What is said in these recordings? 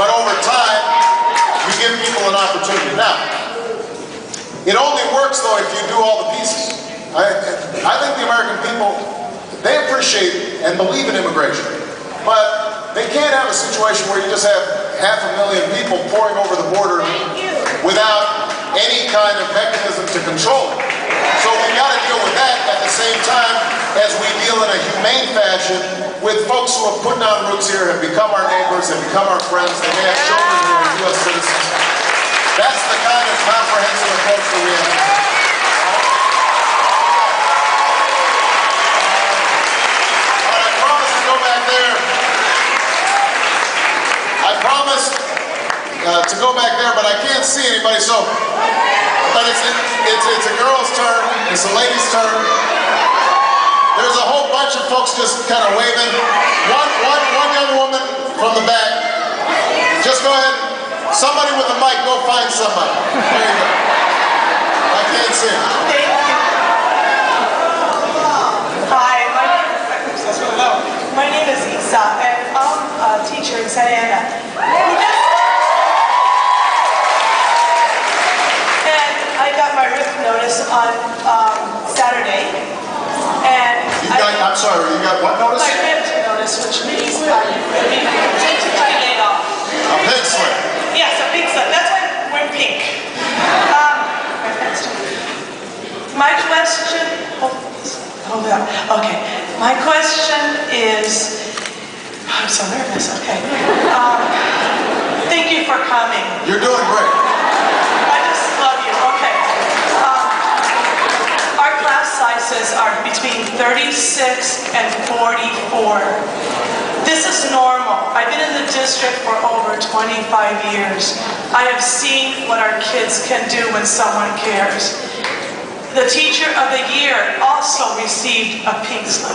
but over time, you give people an opportunity. Now, it only works though if you do all the pieces. I think the American people, they appreciate and believe in immigration, but they can't have a situation where you just have 500,000 people pouring over the border without any kind of mechanism to control it. So we've got to deal with that at the same time as we deal in a humane fashion with folks who have put down roots here, have become our neighbors, have become our friends, they may have children who are U.S. citizens. That's the kind of comprehensive approach that we have. But I promise to go back there. I promise to go back there, but I can't see anybody, so... But it's a girl's turn, it's a lady's turn. There's a whole bunch of folks just kind of waving. One young woman from the back. Just go ahead. Somebody with a mic, go find somebody. There you go. I can't see. Hi, my name is Isa, and I'm a teacher in Santa Ana. I got my RIF notice on Saturday, and I'm sorry, you got what notice? My RIF notice, which means I'm being tentatively laid off. A pink slip. Yes, a pink slip. That's why we're pink. My question. Hold on. Okay. My question is. I'm so nervous. Okay. Thank you for coming. You're doing great. Sizes are between 36 and 44. This is normal. I've been in the district for over 25 years. I have seen what our kids can do when someone cares. The Teacher of the Year also received a pink slip.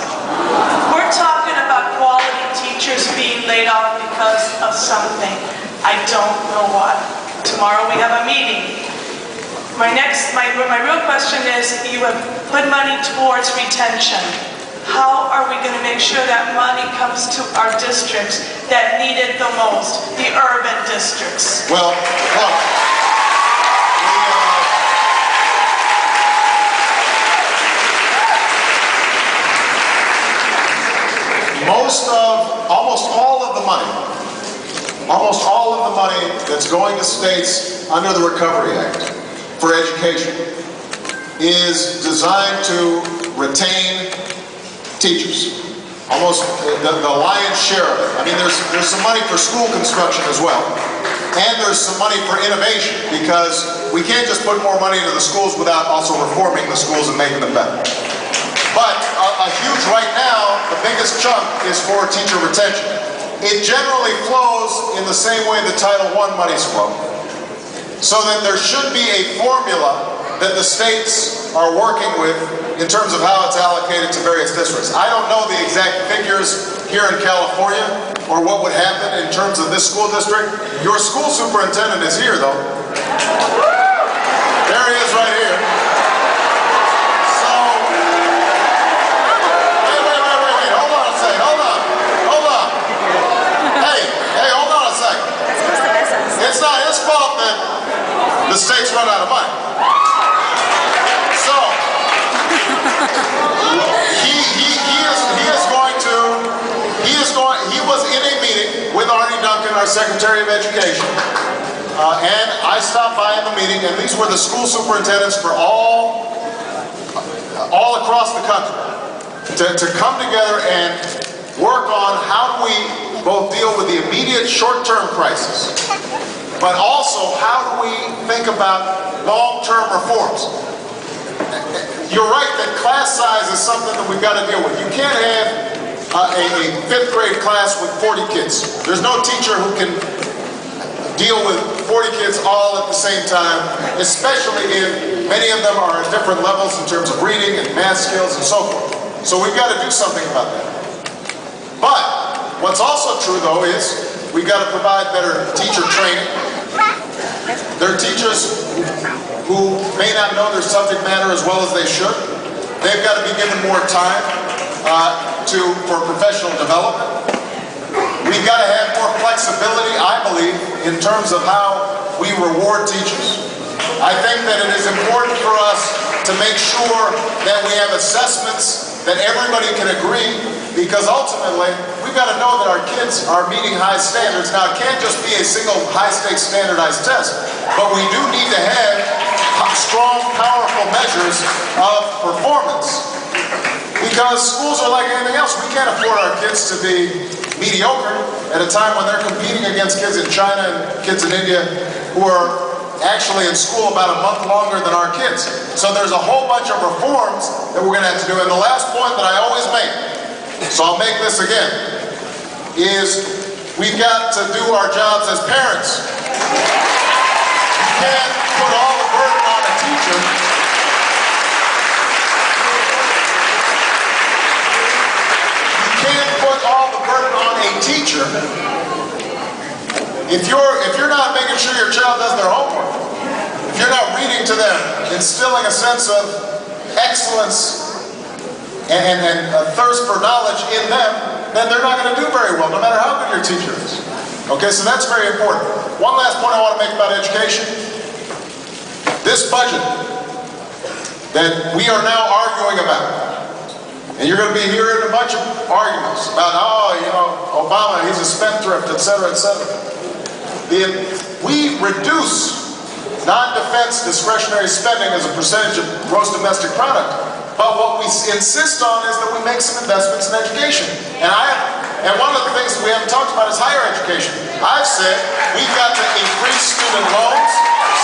We're talking about quality teachers being laid off because of something. I don't know what. Tomorrow we have a meeting. My real question is, you have put money towards retention. How are we going to make sure that money comes to our districts that need it the most, the urban districts? Well, look, almost all of the money that's going to states under the Recovery Act for education is designed to retain teachers. Almost the lion's share of it. I mean, there's some money for school construction as well. And there's some money for innovation, because we can't just put more money into the schools without also reforming the schools and making them better. But a huge, right now, the biggest chunk is for teacher retention. It generally flows in the same way the Title I monies flow. So that there should be a formula that the states are working with in terms of how it's allocated to various districts. I don't know the exact figures here in California or what would happen in terms of this school district. Your school superintendent is here, though. There he is right here. So, wait, hold on a second, hold on. Hey, hold on a second. It's not his fault that the states run out of money. So, he was in a meeting with Arnie Duncan, our Secretary of Education, and I stopped by in the meeting, and these were the school superintendents for all across the country to come together and work on how do we both deal with the immediate short-term crisis, but also how do we think about long-term reforms. You're right that class size is something that we've got to deal with. You can't have a fifth grade class with 40 kids. There's no teacher who can deal with 40 kids all at the same time, especially if many of them are at different levels in terms of reading and math skills and so forth. So we've got to do something about that. But what's also true, though, is we've got to provide better teacher training. There are teachers who may not know their subject matter as well as they should. They've got to be given more time for professional development. We've got to have more flexibility, I believe, in terms of how we reward teachers. I think that it is important for us to make sure that we have assessments that everybody can agree, because ultimately, we've got to know that our kids are meeting high standards. Now, it can't just be a single high-stakes standardized test, but we do need to have strong, powerful measures of performance. Because schools are like anything else. We can't afford our kids to be mediocre at a time when they're competing against kids in China and kids in India who are actually in school about a month longer than our kids. So there's a whole bunch of reforms that we're going to have to do. And the last point that I always make, so I'll make this again, is we've got to do our jobs as parents. You can't put all the burden on a teacher. You can't put all the burden on a teacher if you're not making sure your child does their homework, if you're not reading to them, instilling a sense of excellence and a thirst for knowledge in them, then they're not going to do very well, no matter how good your teacher is. Okay, so that's very important. One last point I want to make about education. This budget that we are now arguing about, and you're going to be hearing a bunch of arguments about, oh, you know, Obama, he's a spendthrift, et cetera, et cetera. We reduce non-defense discretionary spending as a percentage of gross domestic product, but what we insist on is that we make some investments in education. And one of the things that we haven't talked about is higher education. I've said we've got to increase student loans,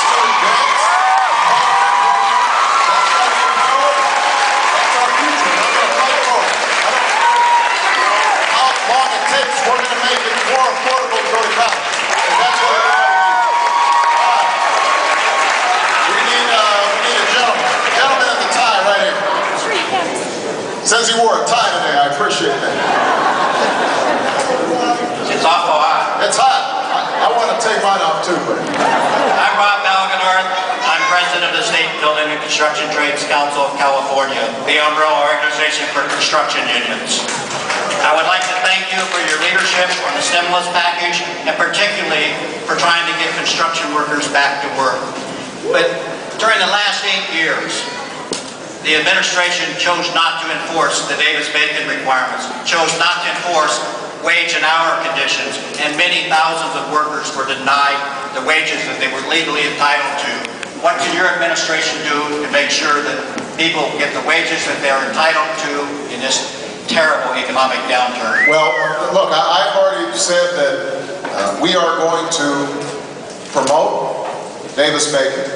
student grants. That's our future. We're going to fight for it. How long it takes, we're going to make it more affordable to go to college. That's what everybody needs. We need a gentleman in the tie right here. Says he wore a tie today. I appreciate that. It's awful hot. It's hot. I want to take mine off too, but. I'm Rob Balganorth. I'm president of the State Building and Construction Trades Council of California, the umbrella organization for construction unions. I would like to thank you for your leadership on the stimulus package, and particularly for trying to get construction workers back to work. But during the last 8 years, the administration chose not to enforce the Davis-Bacon requirements, chose not to enforce wage and hour conditions, and many thousands of workers were denied the wages that they were legally entitled to. What can your administration do to make sure that people get the wages that they're entitled to in this terrible economic downturn? Well, look, I've already said that we are going to promote Davis-Bacon.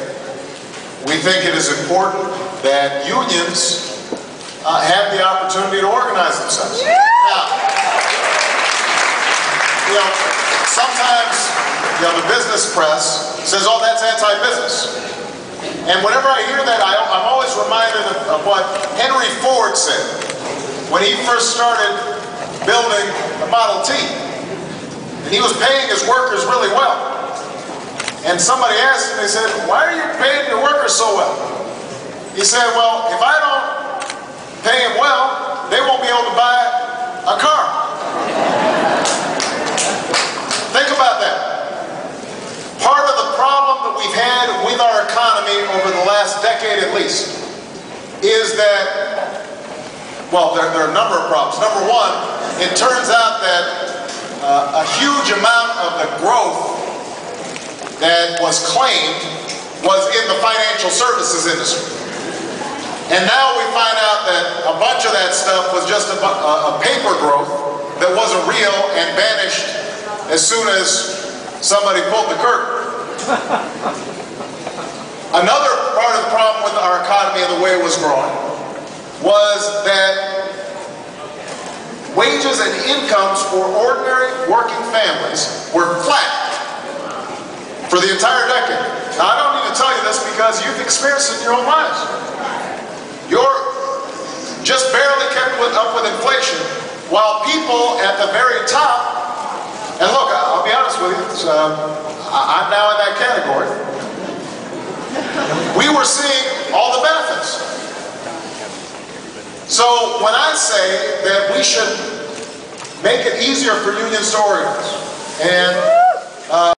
We think it is important that unions have the opportunity to organize themselves. Now, sometimes, the business press says, oh, that's anti-business. And whenever I hear that, I'm always reminded of what Henry Ford said when he first started building the Model T. And he was paying his workers really well. And somebody asked him, they said, why are you paying your workers so well? He said, well, if I don't pay them well, they won't be able to buy a car. Think about that. Part of the problem that we've had with our economy over the last decade at least is that, well, there are a number of problems. Number one, it turns out that a huge amount of the growth that was claimed was in the financial services industry. And now we find out that a bunch of that stuff was just a paper growth that wasn't real and vanished as soon as somebody pulled the curtain. Another part of the problem with our economy and the way it was growing was that wages and incomes for ordinary working families were flat for the entire decade. Now, I don't need to tell you this because you've experienced it in your own lives. You're just barely kept up with inflation, while people at the very top, and look, I'll be honest with you, I'm now in that category. We were seeing all the benefits. So when I say that we should make it easier for unions to organize, and